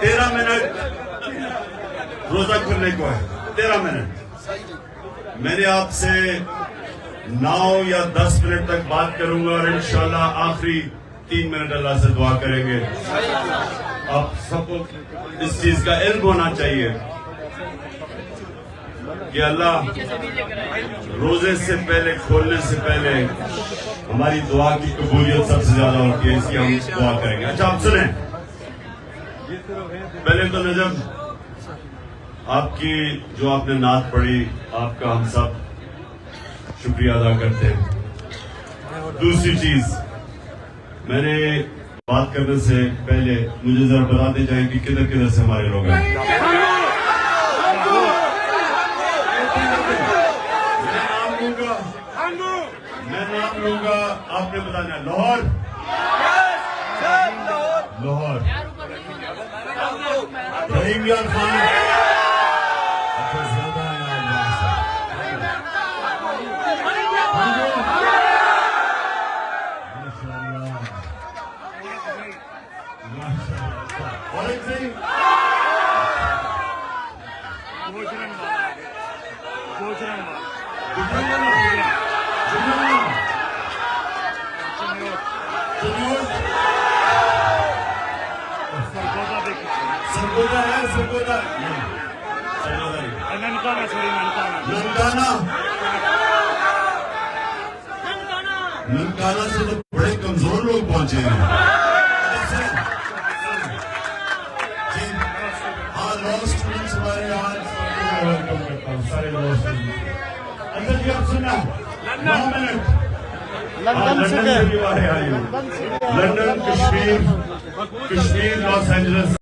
तेरह मिनट रोजा खुलने को है। 13 मिनट मैंने आपसे 9 या 10 मिनट तक बात करूंगा और इंशाल्लाह आखिरी 3 मिनट अल्लाह से दुआ करेंगे। आप सबको इस चीज का इल्म होना चाहिए कि अल्लाह रोजे से पहले, खोलने से पहले हमारी दुआ की कबूलियत सबसे ज्यादा होती है। इसकी हम दुआ करेंगे। अच्छा, आप सुने, पहले तो नजम आपकी जो आपने नात पढ़ी, आपका हम सब शुक्रिया अदा करते हैं। दूसरी चीज, मैंने बात करने से पहले मुझे जरा बताते जाए कि किधर किधर से हमारे लोग हैं। मैं नाम लूंगा, आपने बताना। लाहौर, लाहौर, रहीम यार खान, अच्छा ज्यादा है माशाल्लाह। और एक सही सरगोदा है, सरगोदा ननकाना, सॉरी ननकाना, ननकाना से तो बड़े कमजोर लोग पहुंचे हैं। हाँ, लॉ स्टूडेंट्स हमारे यहाँ वेलकम करता हूँ, सारे लॉ स्टूडेंट्स। अच्छा जी, आप सुना 9 मिनट लंदन से भी आए, लंदन, कश्मीर, लॉस एंजलिस।